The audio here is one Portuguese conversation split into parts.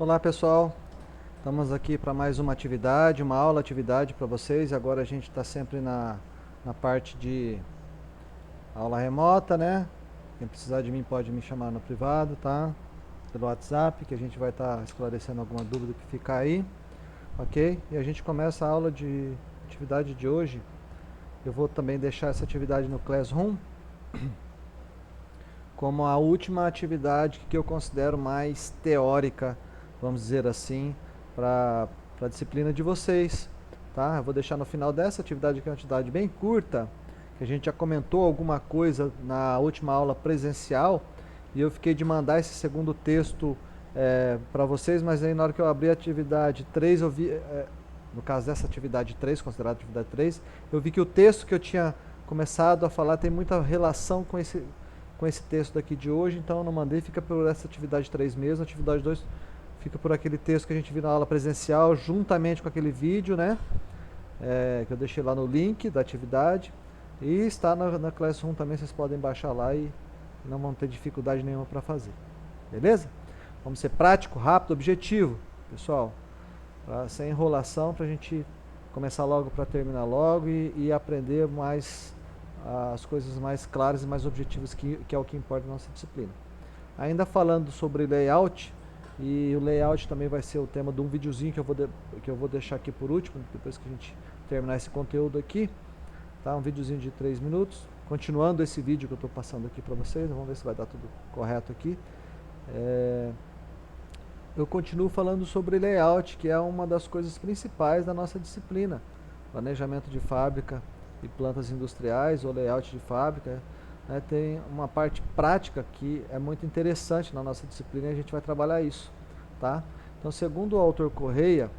Olá pessoal, estamos aqui para mais uma atividade, uma aula atividade para vocês. Agora a gente está sempre na parte de aula remota, né? Quem precisar de mim pode me chamar no privado, tá? Pelo WhatsApp, que a gente vai estar esclarecendo alguma dúvida que ficar aí, ok? E a gente começa a aula de atividade de hoje. Eu vou também deixar essa atividade no Classroom como a última atividade que eu considero mais teórica, vamos dizer assim, para a disciplina de vocês, tá? Eu vou deixar no final dessa atividade, que é uma atividade bem curta, que a gente já comentou alguma coisa na última aula presencial, e eu fiquei de mandar esse segundo texto para vocês, mas aí na hora que eu abri a atividade 3, eu vi, no caso dessa atividade 3, considerada atividade 3, eu vi que o texto que eu tinha começado a falar tem muita relação com esse texto daqui de hoje, então eu não mandei, fica por essa atividade 3 mesmo, atividade 2 fica por aquele texto que a gente viu na aula presencial, juntamente com aquele vídeo, né, que eu deixei lá no link da atividade, e está na Classroom também, vocês podem baixar lá e não vão ter dificuldade nenhuma para fazer, beleza? Vamos ser prático, rápido, objetivo, pessoal, sem enrolação, para a gente começar logo para terminar logo e aprender mais as coisas mais claras e mais objetivas, que é o que importa na nossa disciplina. Ainda falando sobre layout, e o layout também vai ser o tema de um videozinho que eu vou deixar aqui por último, depois que a gente terminar esse conteúdo aqui, tá? Um videozinho de 3 minutos, continuando esse vídeo que eu estou passando aqui para vocês, vamos ver se vai dar tudo correto aqui. Eu continuo falando sobre layout, que é uma das coisas principais da nossa disciplina, planejamento de fábrica e plantas industriais, ou layout de fábrica, né? Tem uma parte prática que é muito interessante na nossa disciplina e a gente vai trabalhar isso, tá? Então, segundo o autor Correia,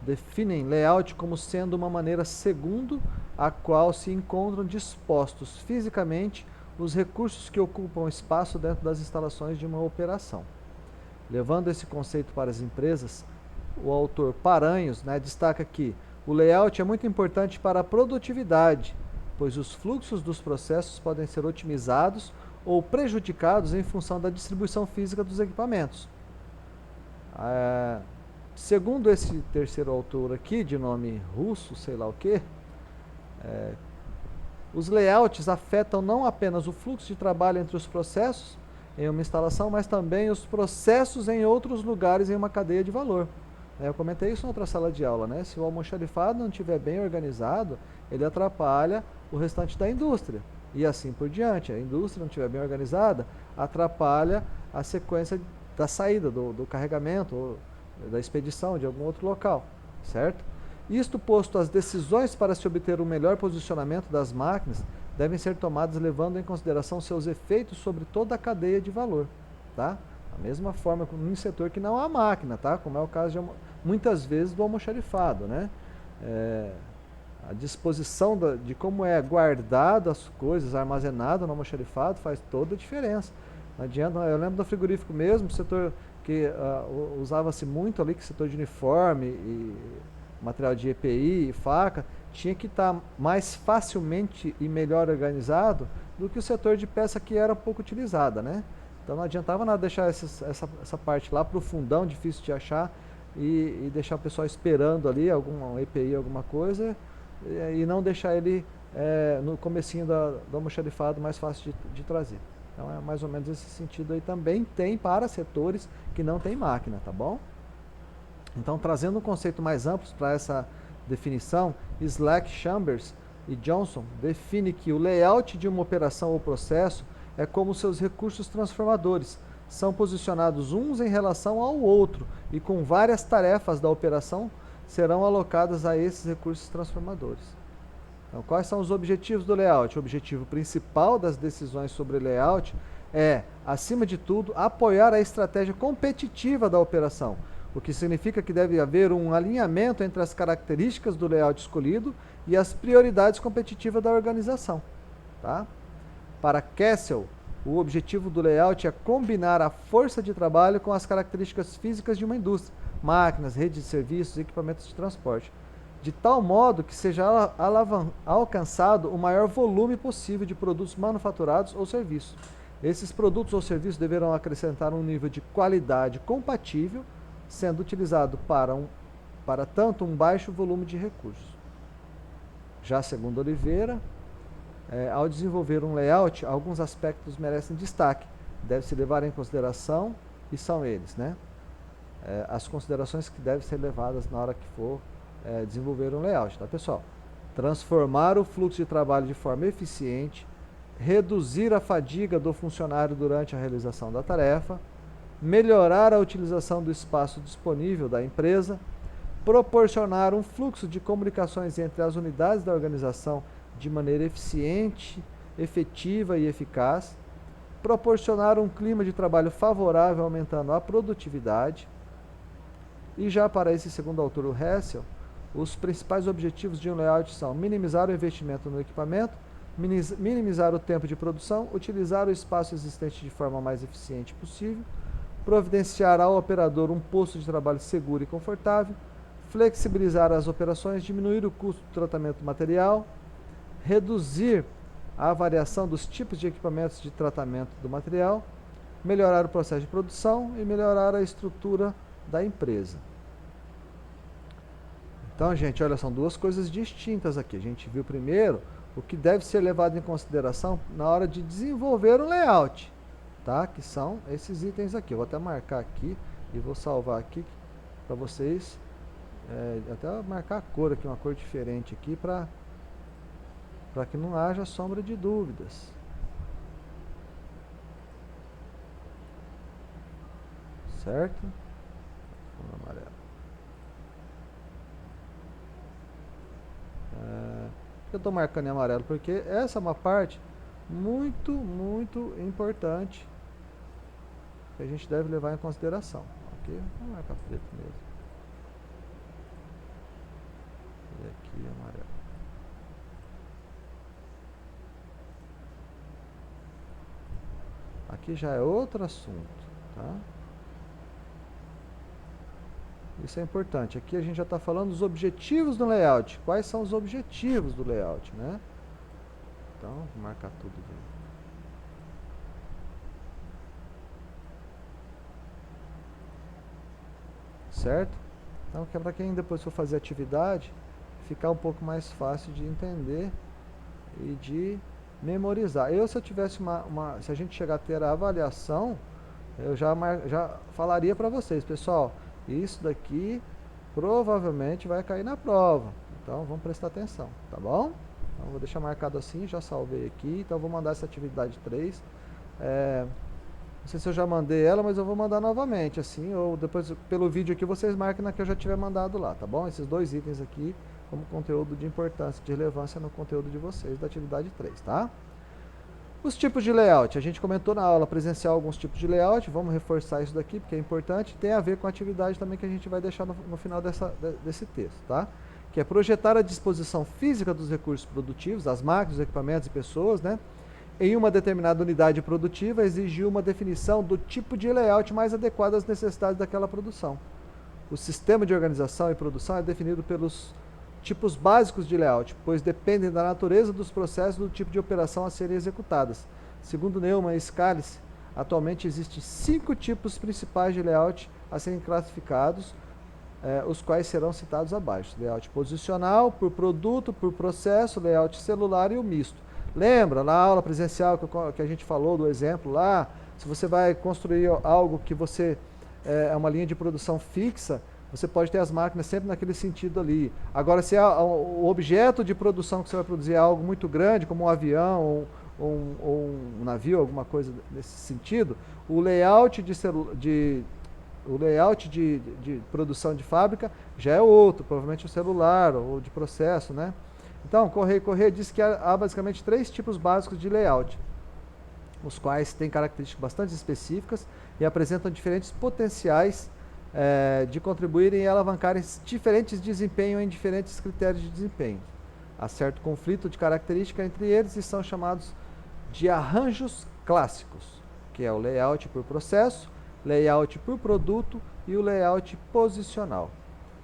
definem layout como sendo uma maneira segundo a qual se encontram dispostos fisicamente os recursos que ocupam espaço dentro das instalações de uma operação. Levando esse conceito para as empresas, o autor Paranhos, né, destaca que o layout é muito importante para a produtividade, pois os fluxos dos processos podem ser otimizados ou prejudicados em função da distribuição física dos equipamentos. Segundo esse terceiro autor aqui, de nome russo, sei lá o que, os layouts afetam não apenas o fluxo de trabalho entre os processos em uma instalação, mas também os processos em outros lugares em uma cadeia de valor. Eu comentei isso em outra sala de aula, né? Se o almoxarifado não estiver bem organizado, ele atrapalha o restante da indústria. E assim por diante. A indústria não estiver bem organizada, atrapalha a sequência da saída, do carregamento, ou da expedição de algum outro local, certo? Isto posto, as decisões para se obter o melhor posicionamento das máquinas devem ser tomadas levando em consideração seus efeitos sobre toda a cadeia de valor, tá? Da mesma forma em setor que não há máquina, tá? Como é o caso de muitas vezes do almoxarifado, né? A disposição de como é guardado as coisas, armazenado no almoxarifado, faz toda a diferença. Não adianta, eu lembro do frigorífico mesmo, setor que usava-se muito ali, que setor de uniforme e material de EPI e faca, tinha que estar mais facilmente e melhor organizado do que o setor de peça, que era pouco utilizada, né? Então não adiantava nada deixar essa parte lá para o fundão, difícil de achar, e deixar o pessoal esperando ali algum EPI, alguma coisa, e não deixar ele no comecinho do almoxarifado mais fácil de trazer. Então é mais ou menos esse sentido aí. Também tem para setores que não tem máquina, tá bom? Então, trazendo um conceito mais amplo para essa definição, Slack, Chambers e Johnson define que o layout de uma operação ou processo é como seus recursos transformadores. São posicionados uns em relação ao outro e com várias tarefas da operação serão alocadas a esses recursos transformadores. Então, quais são os objetivos do layout? O objetivo principal das decisões sobre layout é, acima de tudo, apoiar a estratégia competitiva da operação, o que significa que deve haver um alinhamento entre as características do layout escolhido e as prioridades competitivas da organização, tá? Para Kessel, o objetivo do layout é combinar a força de trabalho com as características físicas de uma indústria, máquinas, redes de serviços e equipamentos de transporte, de tal modo que seja alcançado o maior volume possível de produtos manufaturados ou serviços. Esses produtos ou serviços deverão acrescentar um nível de qualidade compatível sendo utilizado para tanto um baixo volume de recursos. Já segundo Oliveira, ao desenvolver um layout, alguns aspectos merecem destaque, deve-se levar em consideração, e são eles, né? As considerações que devem ser levadas na hora que for desenvolver um layout, tá, pessoal? Transformar o fluxo de trabalho de forma eficiente, reduzir a fadiga do funcionário durante a realização da tarefa, melhorar a utilização do espaço disponível da empresa, proporcionar um fluxo de comunicações entre as unidades da organização de maneira eficiente, efetiva e eficaz, proporcionar um clima de trabalho favorável, aumentando a produtividade. E já para esse segundo autor, o Hessel, os principais objetivos de um layout são minimizar o investimento no equipamento, minimizar o tempo de produção, utilizar o espaço existente de forma mais eficiente possível, providenciar ao operador um posto de trabalho seguro e confortável, flexibilizar as operações, diminuir o custo do tratamento do material, reduzir a variação dos tipos de equipamentos de tratamento do material, melhorar o processo de produção e melhorar a estrutura da empresa. Então, gente, olha, são duas coisas distintas aqui. A gente viu primeiro o que deve ser levado em consideração na hora de desenvolver um layout, tá? Que são esses itens aqui. Eu vou até marcar aqui e vou salvar aqui para vocês, até marcar a cor aqui, uma cor diferente aqui, para que não haja sombra de dúvidas. Certo? Fundo amarelo. Eu estou marcando em amarelo porque essa é uma parte muito, muito importante que a gente deve levar em consideração. Aqui, vou marcar preto mesmo. E aqui amarelo. Aqui já é outro assunto, tá? Isso é importante. Aqui a gente já está falando dos objetivos do layout. Quais são os objetivos do layout, né? Então, vou marcar tudo aqui. Certo? Então, para quem depois for fazer atividade, ficar um pouco mais fácil de entender e de memorizar. Se eu tivesse se a gente chegar a ter a avaliação, eu já falaria para vocês, pessoal, isso daqui provavelmente vai cair na prova. Então, vamos prestar atenção, tá bom? Então, vou deixar marcado assim, já salvei aqui. Então, vou mandar essa atividade 3. Não sei se eu já mandei ela, mas eu vou mandar novamente, assim, ou depois, pelo vídeo aqui, vocês marquem na que eu já tiver mandado lá, tá bom? Esses dois itens aqui, como conteúdo de importância, de relevância no conteúdo de vocês, da atividade 3, tá? Os tipos de layout, a gente comentou na aula presencial alguns tipos de layout, vamos reforçar isso daqui porque é importante, tem a ver com a atividade também que a gente vai deixar no final desse texto, tá? Que é projetar a disposição física dos recursos produtivos, as máquinas, os equipamentos e pessoas, né? Em uma determinada unidade produtiva, exigir uma definição do tipo de layout mais adequado às necessidades daquela produção. O sistema de organização e produção é definido pelos tipos básicos de layout, pois dependem da natureza dos processos e do tipo de operação a serem executadas. Segundo Neumann e Scalice, atualmente existem 5 tipos principais de layout a serem classificados, os quais serão citados abaixo. Layout posicional, por produto, por processo, layout celular e o misto. Lembra, na aula presencial que a gente falou do exemplo lá, se você vai construir algo que você é uma linha de produção fixa, você pode ter as máquinas sempre naquele sentido ali. Agora, se o objeto de produção que você vai produzir é algo muito grande, como um avião ou um navio, alguma coisa nesse sentido, o layout de produção de fábrica já é outro, provavelmente o celular ou de processo, né? Então, Correia diz que há basicamente 3 tipos básicos de layout, os quais têm características bastante específicas e apresentam diferentes potenciais de contribuírem e alavancarem diferentes desempenhos em diferentes critérios de desempenho. Há certo conflito de característica entre eles e são chamados de arranjos clássicos, que é o layout por processo, layout por produto e o layout posicional.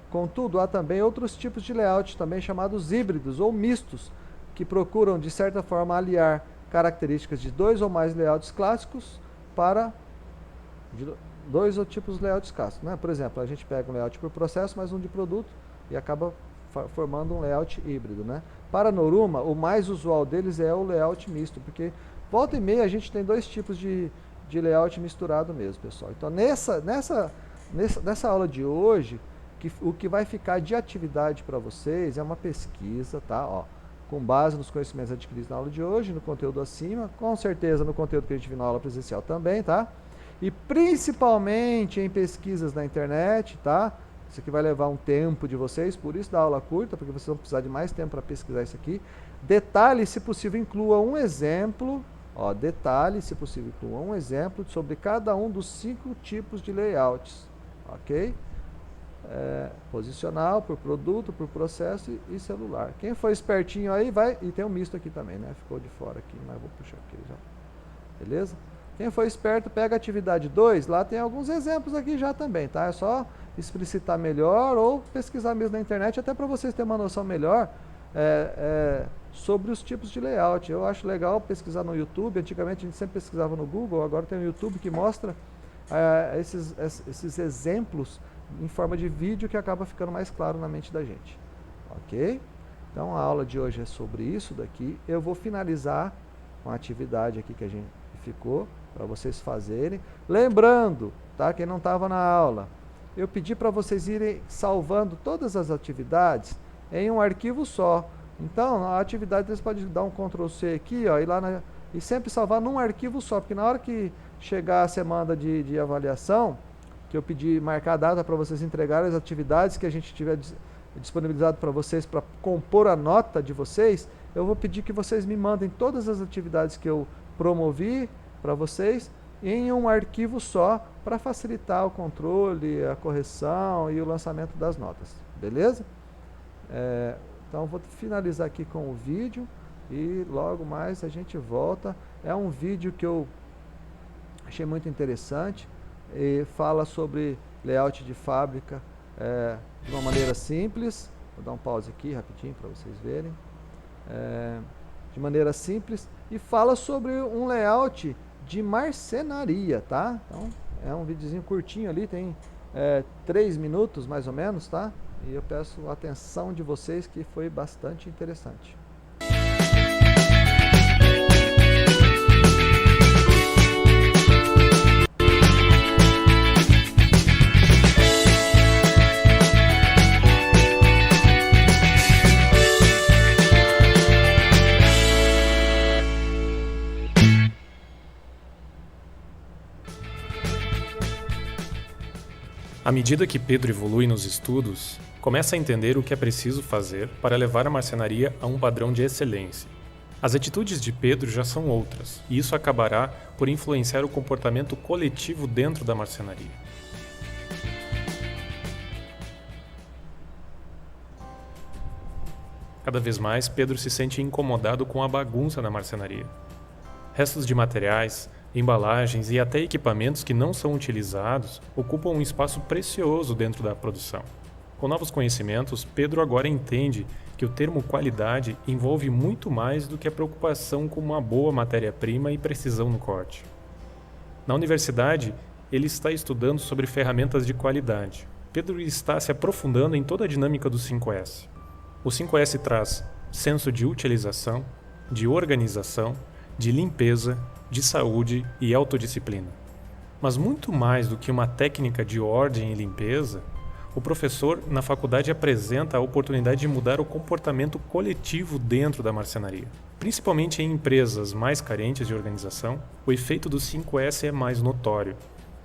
Contudo, há também outros tipos de layout, também chamados híbridos ou mistos, que procuram, de certa forma, aliar características de 2 ou mais layouts clássicos para dois tipos de layouts clássicos, né? Por exemplo, a gente pega um layout por processo, mais um de produto, e acaba formando um layout híbrido, né? Para Noruma, o mais usual deles é o layout misto, porque volta e meia a gente tem dois tipos de layout misturado mesmo, pessoal. Então, nessa aula de hoje, o que vai ficar de atividade para vocês é uma pesquisa, tá? Ó, com base nos conhecimentos adquiridos na aula de hoje, no conteúdo acima, com certeza no conteúdo que a gente viu na aula presencial também, tá? E principalmente em pesquisas na internet, tá? Isso aqui vai levar um tempo de vocês, por isso da aula curta, porque vocês vão precisar de mais tempo para pesquisar isso aqui. Detalhe, se possível, inclua um exemplo, ó, detalhe, se possível, inclua um exemplo sobre cada um dos 5 tipos de layouts, ok? Posicional, por produto, por processo e celular. Quem for espertinho aí vai, e tem um misto aqui também, né? Ficou de fora aqui, mas vou puxar aqui já. Beleza? Quem for esperto, pega a atividade 2, lá tem alguns exemplos aqui já também, tá? É só explicitar melhor ou pesquisar mesmo na internet, até para vocês terem uma noção melhor sobre os tipos de layout. Eu acho legal pesquisar no YouTube, antigamente a gente sempre pesquisava no Google, agora tem o YouTube que mostra esses exemplos em forma de vídeo que acaba ficando mais claro na mente da gente, ok? Então a aula de hoje é sobre isso daqui. Eu vou finalizar com a atividade aqui que a gente ficou para vocês fazerem. Lembrando, tá? Quem não estava na aula, eu pedi para vocês irem salvando todas as atividades em um arquivo só. Então a atividade vocês podem dar um Ctrl C aqui, ó, e sempre salvar num arquivo só, porque na hora que chegar a semana de avaliação, que eu pedi marcar a data para vocês entregarem as atividades que a gente tiver disponibilizado para vocês para compor a nota de vocês, eu vou pedir que vocês me mandem todas as atividades que eu promovi para vocês em um arquivo só para facilitar o controle, a correção e o lançamento das notas, beleza? Então eu vou finalizar aqui com o vídeo e logo mais a gente volta. É um vídeo que eu achei muito interessante e fala sobre layout de fábrica de uma maneira simples. Vou dar um pause aqui rapidinho para vocês verem. De maneira simples, e fala sobre um layout de marcenaria, tá? Então é um videozinho curtinho ali, tem 3 minutos mais ou menos, tá? E eu peço a atenção de vocês, que foi bastante interessante. À medida que Pedro evolui nos estudos, começa a entender o que é preciso fazer para levar a marcenaria a um padrão de excelência. As atitudes de Pedro já são outras, e isso acabará por influenciar o comportamento coletivo dentro da marcenaria. Cada vez mais, Pedro se sente incomodado com a bagunça na marcenaria. Restos de materiais, embalagens e até equipamentos que não são utilizados ocupam um espaço precioso dentro da produção. Com novos conhecimentos, Pedro agora entende que o termo qualidade envolve muito mais do que a preocupação com uma boa matéria-prima e precisão no corte. Na universidade, ele está estudando sobre ferramentas de qualidade. Pedro está se aprofundando em toda a dinâmica do 5S. O 5S traz senso de utilização, de organização, de limpeza, de saúde e autodisciplina. Mas muito mais do que uma técnica de ordem e limpeza, o professor na faculdade apresenta a oportunidade de mudar o comportamento coletivo dentro da marcenaria. Principalmente em empresas mais carentes de organização, o efeito do 5S é mais notório.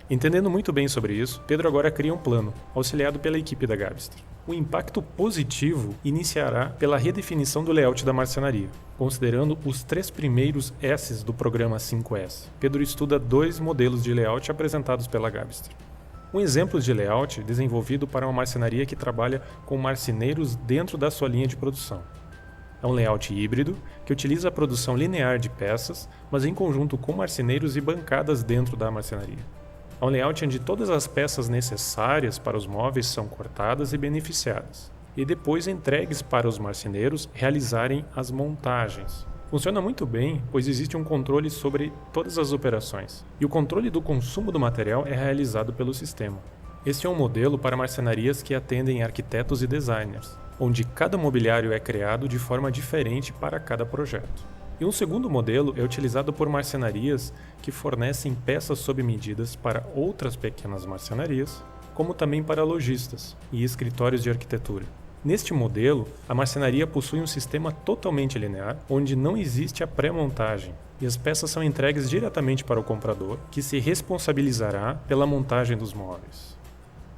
Entendendo muito bem sobre isso, Pedro agora cria um plano, auxiliado pela equipe da Gabster. O impacto positivo iniciará pela redefinição do layout da marcenaria, considerando os 3 primeiros S's do programa 5S. Pedro estuda 2 modelos de layout apresentados pela Gabster. Um exemplo de layout desenvolvido para uma marcenaria que trabalha com marceneiros dentro da sua linha de produção. É um layout híbrido que utiliza a produção linear de peças, mas em conjunto com marceneiros e bancadas dentro da marcenaria. É um layout onde todas as peças necessárias para os móveis são cortadas e beneficiadas, e depois entregues para os marceneiros realizarem as montagens. Funciona muito bem, pois existe um controle sobre todas as operações, e o controle do consumo do material é realizado pelo sistema. Este é um modelo para marcenarias que atendem arquitetos e designers, onde cada mobiliário é criado de forma diferente para cada projeto. E um segundo modelo é utilizado por marcenarias que fornecem peças sob medidas para outras pequenas marcenarias, como também para lojistas e escritórios de arquitetura. Neste modelo, a marcenaria possui um sistema totalmente linear, onde não existe a pré-montagem, e as peças são entregues diretamente para o comprador, que se responsabilizará pela montagem dos móveis.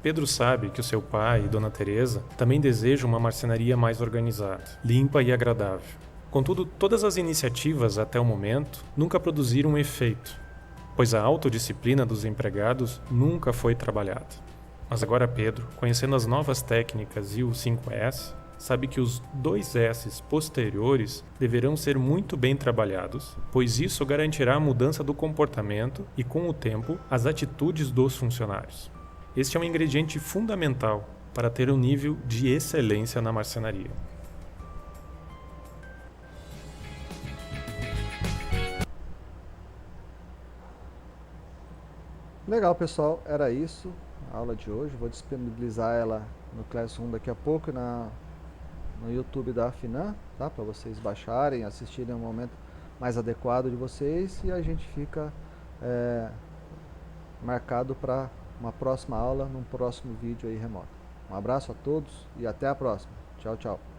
Pedro sabe que o seu pai e Dona Teresa também desejam uma marcenaria mais organizada, limpa e agradável. Contudo, todas as iniciativas até o momento nunca produziram um efeito, pois a autodisciplina dos empregados nunca foi trabalhada. Mas agora Pedro, conhecendo as novas técnicas e o 5S, sabe que os 2S posteriores deverão ser muito bem trabalhados, pois isso garantirá a mudança do comportamento e, com o tempo, as atitudes dos funcionários. Este é um ingrediente fundamental para ter um nível de excelência na marcenaria. Legal, pessoal, era isso a aula de hoje. Vou disponibilizar ela no Classroom daqui a pouco no YouTube da Finan, tá? Para vocês baixarem, assistirem um momento mais adequado de vocês, e a gente fica marcado para uma próxima aula, num próximo vídeo aí remoto. Um abraço a todos e até a próxima. Tchau, tchau.